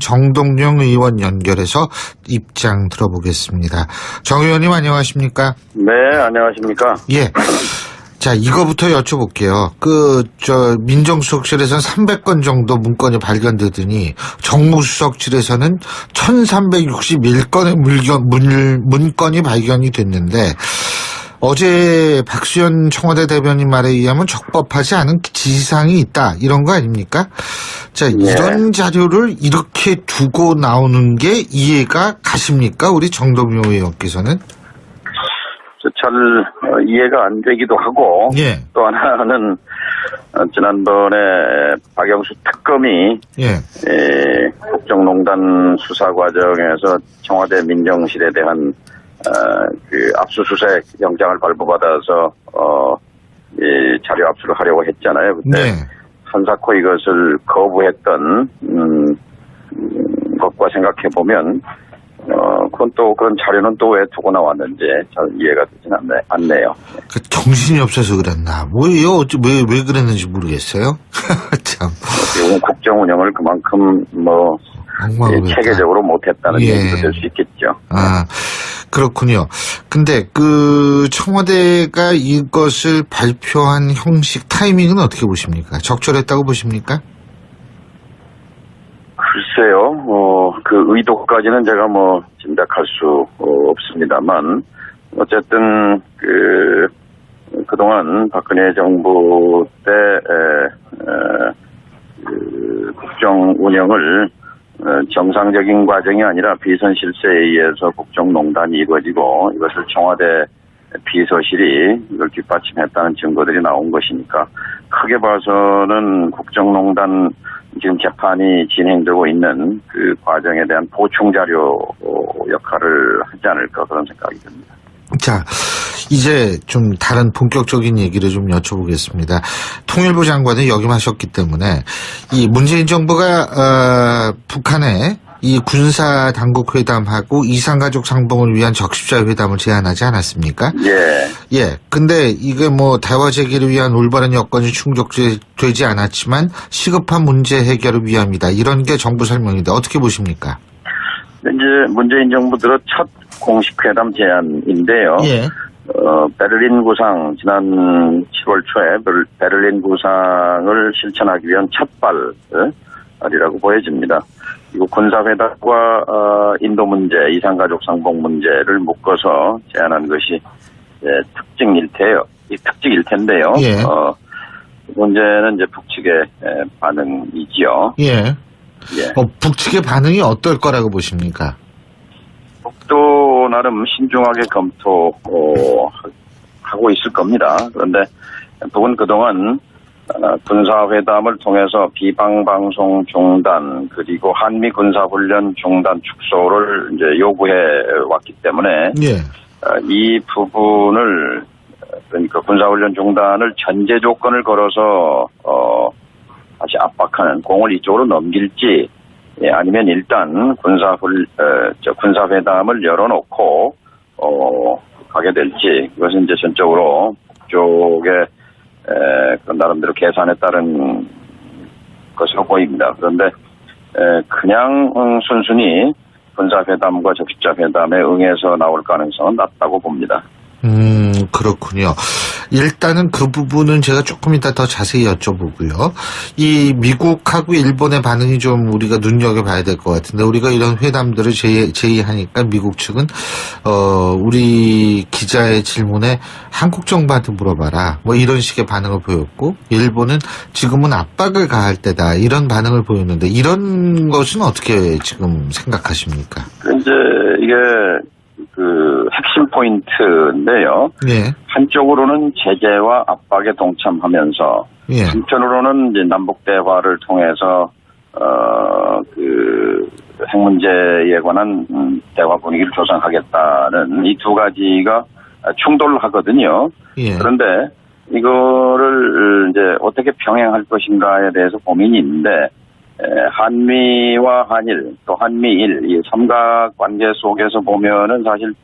정동영 의원 연결해서 입장 들어보겠습니다. 정 의원님 안녕하십니까? 네, 안녕하십니까? 예. 자, 이거부터 여쭤볼게요. 민정수석실에서는 300건 정도 문건이 발견되더니 정무수석실에서는 1361건의 문건이 발견이 됐는데 어제 박수현 청와대 대변인 말에 의하면 적법하지 않은 지시사항이 있다. 이런 거 아닙니까? 자, 이런 자료를 이렇게 두고 나오는 게 이해가 가십니까? 우리 정동영 의원께서는? 잘 이해가 안 되기도 하고 예. 또 하나는 지난번에 박영수 특검이 국정농단 수사 과정에서 청와대 민정실에 대한 압수수색 영장을 발부받아서 이 자료 압수를 하려고 했잖아요. 그때 한사코 이것을 거부했던 것과 생각해 보면 그건 또 그런 자료는 또 왜 두고 나왔는지 잘 이해가 되진 않네요. 정신이 없어서 그랬나? 뭐예요? 왜 그랬는지 모르겠어요. 참. 국정 운영을 그만큼 체계적으로 못했다는 얘기도 될 수 있겠죠. 아, 그렇군요. 근데 청와대가 이것을 발표한 형식 타이밍은 어떻게 보십니까? 적절했다고 보십니까? 글쎄요, 그 의도까지는 제가 짐작할 수 없습니다만, 어쨌든, 그동안 박근혜 정부 때, 국정 운영을 정상적인 과정이 아니라 비선 실세에 의해서 국정농단이 이루어지고, 이것을 청와대 비서실이 이걸 뒷받침했다는 증거들이 나온 것이니까, 크게 봐서는 국정농단 지금 재판이 진행되고 있는 그 과정에 대한 보충 자료 역할을 하지 않을까 그런 생각이 듭니다. 자, 이제 좀 다른 본격적인 얘기를 좀 여쭤보겠습니다. 통일부 장관을 역임하셨기 때문에 이 문재인 정부가 북한에 이 군사 당국 회담하고 이산가족 상봉을 위한 적십자 회담을 제안하지 않았습니까? 예. 근데 이게 대화 재개를 위한 올바른 여건이 충족되지 않았지만 시급한 문제 해결을 위함이다. 이런 게 정부 설명인데 어떻게 보십니까? 이제 문재인 정부 들어 첫 공식 회담 제안인데요. 베를린 구상 지난 10월 초에 베를린 구상을 실천하기 위한 첫 발이라고 보여집니다. 그리고 군사회담과 인도 문제, 이산가족 상봉 문제를 묶어서 제안한 것이 특징일 텐데요. 문제는 이제 북측의 반응이지요. 북측의 반응이 어떨 거라고 보십니까? 북도 나름 신중하게 검토하고 있을 겁니다. 그런데 북은 그동안 군사회담을 통해서 비방방송 중단 그리고 한미 군사훈련 중단 축소를 이제 요구해 왔기 때문에 이 부분을 그러니까 군사훈련 중단을 전제 조건을 걸어서 다시 압박하는 공을 이쪽으로 넘길지 아니면 일단 군사회담을 열어놓고 가게 될지 그것은 이제 전적으로 북쪽의 그런 나름대로 계산에 따른 것으로 보입니다. 그런데 그냥 순순히 군사회담과 적십자 회담에 응해서 나올 가능성은 낮다고 봅니다. 그렇군요. 일단은 그 부분은 제가 조금 이따 더 자세히 여쭤보고요. 이 미국하고 일본의 반응이 좀 우리가 눈여겨봐야 될 것 같은데 우리가 이런 회담들을 제의하니까 미국 측은 우리 기자의 질문에 한국 정부한테 물어봐라 이런 식의 반응을 보였고 일본은 지금은 압박을 가할 때다 이런 반응을 보였는데 이런 것은 어떻게 지금 생각하십니까? 이제 이게 핵심 포인트인데요. 한쪽으로는 제재와 압박에 동참하면서 한편으로는 이제 남북 대화를 통해서 핵 문제에 관한 대화 분위기를 조성하겠다는 이 두 가지가 충돌하거든요. 그런데 이거를 이제 어떻게 병행할 것인가에 대해서 고민이 있는데 한미와 한일 또 한미일 이 삼각관계 속에서 보면은 사실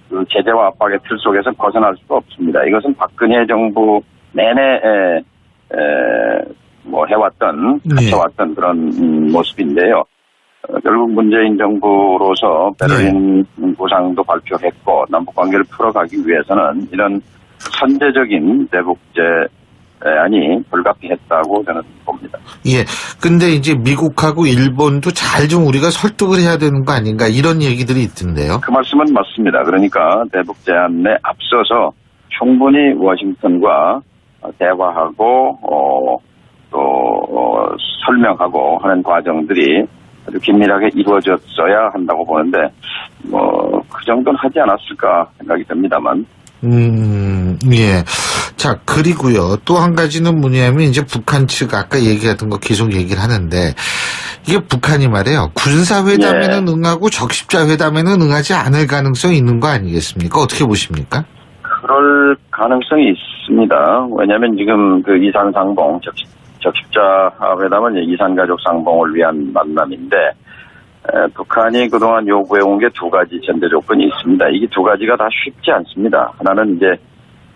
그 제재와 압박의 틀 속에서 벗어날 수가 없습니다. 이것은 박근혜 정부 내내 해왔던 그런 모습인데요. 결국 문재인 정부로서 베를린 구상도 발표했고 남북 관계를 풀어가기 위해서는 이런 선제적인 대북제안이 불가피했다고 저는 봅니다. 예. 근데 이제 미국하고 일본도 잘 좀 우리가 설득을 해야 되는 거 아닌가 이런 얘기들이 있던데요. 그 말씀은 맞습니다. 그러니까 대북제안에 앞서서 충분히 워싱턴과 대화하고 또 설명하고 하는 과정들이 아주 긴밀하게 이루어졌어야 한다고 보는데 그 정도는 하지 않았을까 생각이 듭니다만. 예. 자, 그리고요. 또 한 가지는 뭐냐면 이제 북한 측 아까 얘기했던 거 계속 얘기를 하는데 이게 북한이 말이에요. 군사회담에는 응하고 적십자회담에는 응하지 않을 가능성이 있는 거 아니겠습니까? 어떻게 보십니까? 그럴 가능성이 있습니다. 왜냐하면 지금 그 이산상봉 적십자회담은 이산가족 상봉을 위한 만남인데 북한이 그동안 요구해온 게 두 가지 전제 조건이 있습니다. 이게 두 가지가 다 쉽지 않습니다. 하나는 이제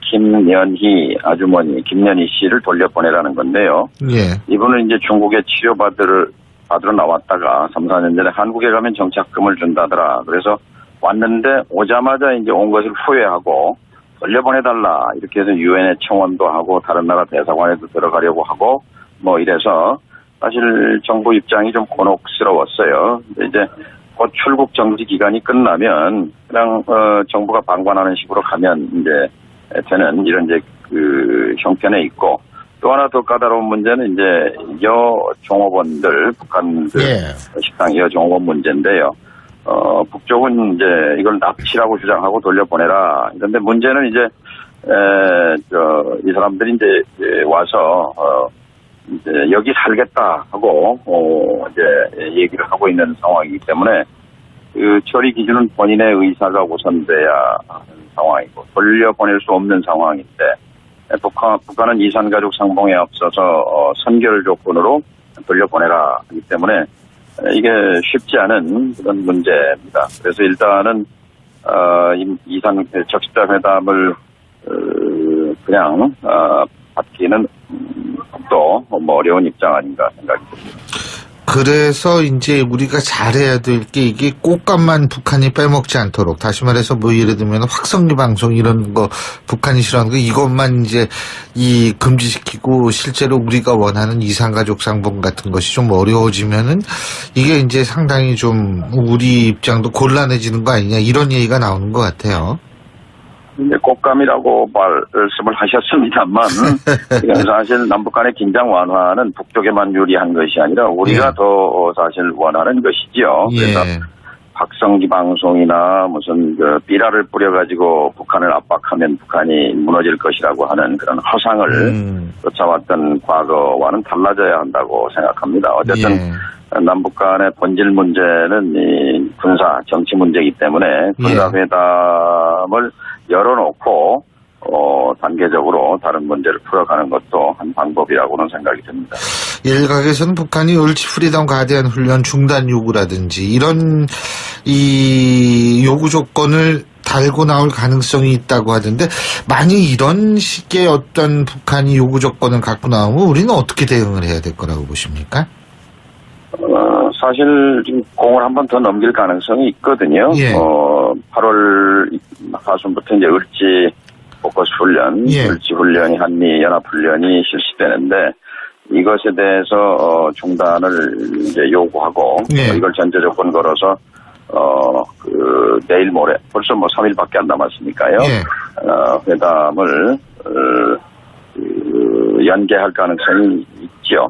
김연희 아주머니, 김연희 씨를 돌려보내라는 건데요. 예. 이분은 이제 중국에 치료받으러 나왔다가 3, 4년 전에 한국에 가면 정착금을 준다더라. 그래서 왔는데 오자마자 이제 온 것을 후회하고 돌려보내달라. 이렇게 해서 유엔에 청원도 하고 다른 나라 대사관에도 들어가려고 하고 이래서 사실 정부 입장이 좀 곤혹스러웠어요. 근데 이제 곧 출국 정지 기간이 끝나면 그냥 정부가 방관하는 식으로 가면 이제 되는 이런 이제 그 형편에 있고 또 하나 더 까다로운 문제는 이제 여종업원들 북한 식당 여종업원 문제인데요. 북쪽은 이제 이걸 납치라고 주장하고 돌려보내라. 그런데 문제는 이제 이 사람들이 이제 와서 이제 여기 살겠다 하고 이제 얘기를 하고 있는 상황이기 때문에 그 처리 기준은 본인의 의사가 우선돼야 하는 상황이고 돌려보낼 수 없는 상황인데 북한은 이산가족 상봉에 앞서서 선결 조건으로 돌려보내라 하기 때문에 이게 쉽지 않은 그런 문제입니다. 그래서 일단은 이산 적십자 회담을 그냥 받기는 또 어려운 입장 아닌가 생각이 듭니다. 그래서 이제 우리가 잘해야 될 게 이게 꽃감만 북한이 빼먹지 않도록 다시 말해서 예를 들면 확성기 방송 이런 거 북한이 싫어하는 거 이것만 이제 금지시키고 실제로 우리가 원하는 이산가족 상봉 같은 것이 좀 어려워지면은 이게 이제 상당히 좀 우리 입장도 곤란해지는 거 아니냐 이런 얘기가 나오는 것 같아요. 이제 꽃감이라고 말씀을 하셨습니다만 사실 남북 간의 긴장 완화는 북쪽에만 유리한 것이 아니라 우리가 더 사실 원하는 것이지요. 그래서 박성기 방송이나 무슨 비라를 뿌려가지고 북한을 압박하면 북한이 무너질 것이라고 하는 그런 허상을 쫓아왔던 과거와는 달라져야 한다고 생각합니다. 어쨌든 남북 간의 본질 문제는 이 군사 정치 문제이기 때문에 군사회담을 열어놓고 단계적으로 다른 문제를 풀어가는 것도 한 방법이라고는 생각이 듭니다. 일각에서는 북한이 을지 프리덤 가디안 훈련 중단 요구라든지 이런 이 요구 조건을 달고 나올 가능성이 있다고 하던데 만약 이런 식의 어떤 북한이 요구 조건을 갖고 나오면 우리는 어떻게 대응을 해야 될 거라고 보십니까? 사실 지금 공을 한 번 더 넘길 가능성이 있거든요. 8월 하순부터 이제 을지 포커스 훈련, 을지 훈련이 한미 연합 훈련이 실시되는데 이것에 대해서 중단을 이제 요구하고 이걸 전제 조건 걸어서 내일 모레 벌써 3일밖에 안 남았으니까요. 회담을 연계할 가능성이 있죠.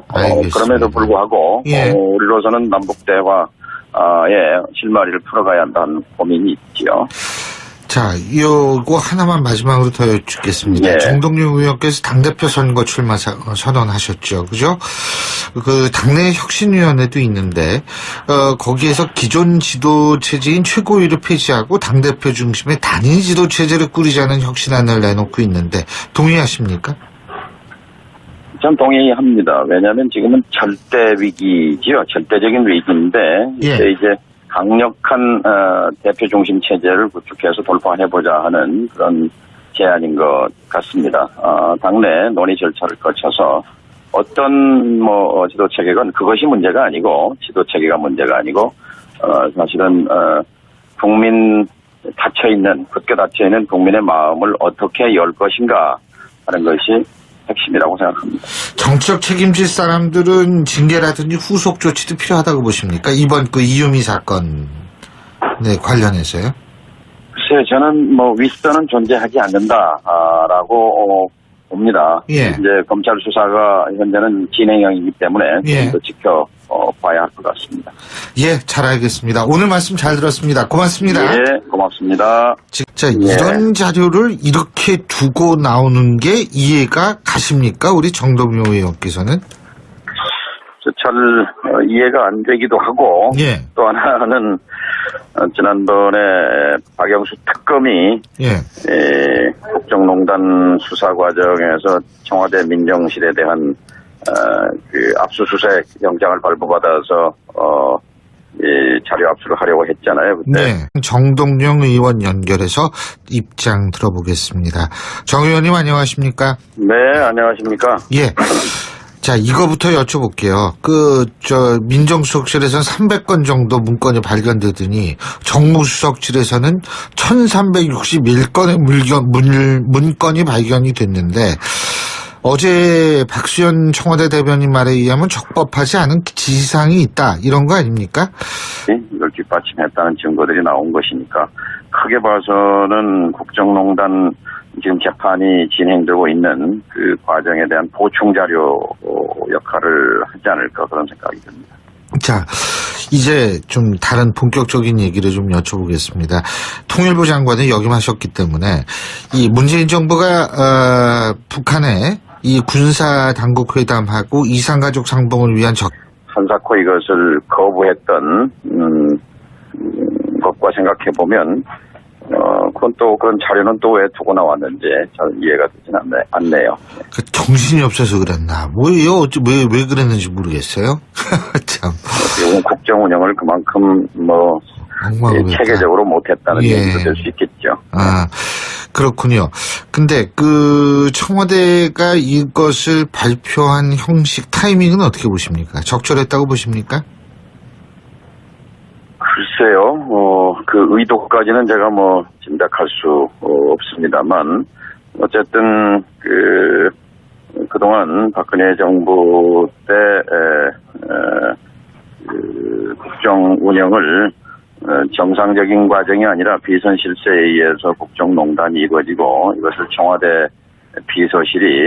그럼에도 불구하고 우리로서는 남북 대화의 실마리를 풀어가야 한다는 고민이 있지요. 자, 요거 하나만 마지막으로 더 여쭙겠습니다. 정동영 의원께서 당대표 선거 출마 선언하셨죠. 그죠? 그 당내 혁신위원회도 있는데 거기에서 기존 지도 체제인 최고위를 폐지하고 당대표 중심의 단일 지도 체제를 꾸리자는 혁신안을 내놓고 있는데 동의하십니까? 전 동의합니다. 왜냐하면 지금은 절대 위기지요. 절대적인 위기인데 이제 강력한 대표 중심 체제를 구축해서 돌파해보자 하는 그런 제안인 것 같습니다. 당내 논의 절차를 거쳐서 어떤 지도 체계건 그것이 문제가 아니고 지도 체계가 문제가 아니고 사실은 국민 굳게 닫혀 있는 국민의 마음을 어떻게 열 것인가 하는 것이 핵심이라고 생각합니다. 정치적 책임질 사람들은 징계라든지 후속 조치도 필요하다고 보십니까? 이번 그 이유미 사건 관련해서요? 글쎄요, 저는 윗선은 존재하지 않는다라고 봅니다. 예. 이제 검찰 수사가 현재는 진행형이기 때문에 예. 좀 더 지켜봐야 할 것 같습니다. 예, 잘 알겠습니다. 오늘 말씀 잘 들었습니다. 고맙습니다. 예, 고맙습니다. 진짜 이런 자료를 이렇게 두고 나오는 게 이해가 가십니까? 우리 정동영 의원께서는? 잘 이해가 안 되기도 하고 예. 또 하나는 지난번에 박영수 특검이 국정농단 수사 과정에서 청와대 민정실에 대한 그 압수수색 영장을 발부받아서 자료 압수를 하려고 했잖아요. 그때. 네. 정동영 의원 연결해서 입장 들어보겠습니다. 정 의원님 안녕하십니까? 네, 안녕하십니까? 예. 자, 이거부터 여쭤볼게요. 민정수석실에서는 300건 정도 문건이 발견되더니 정무수석실에서는 1361건의 문건이 발견이 됐는데 어제 박수현 청와대 대변인 말에 의하면 적법하지 않은 지시사항이 있다. 이런 거 아닙니까? 이걸 뒷받침했다는 증거들이 나온 것이니까 크게 봐서는 국정농단 지금 재판이 진행되고 있는 그 과정에 대한 보충 자료 역할을 하지 않을까 그런 생각이 듭니다. 자, 이제 좀 다른 본격적인 얘기를 좀 여쭤보겠습니다. 통일부 장관을 역임하셨기 때문에 이 문재인 정부가 북한에 이 군사 당국 회담하고 이산가족 상봉을 위한 한사코 이것을 거부했던 것과 생각해 보면 그건 또 그런 자료는 또 왜 두고 나왔는지 잘 이해가 되진 않네요. 정신이 없어서 그랬나? 뭐예요? 왜 그랬는지 모르겠어요. 참. 국정 운영을 그만큼 체계적으로 못했다는 얘기도 될 수 있겠죠. 아, 그렇군요. 근데 청와대가 이것을 발표한 형식 타이밍은 어떻게 보십니까? 적절했다고 보십니까? 글쎄요, 그 의도까지는 제가 짐작할 수 없습니다만, 어쨌든, 그동안 박근혜 정부 때, 국정 운영을 정상적인 과정이 아니라 비선 실세에 의해서 국정농단이 이루어지고, 이것을 청와대 비서실이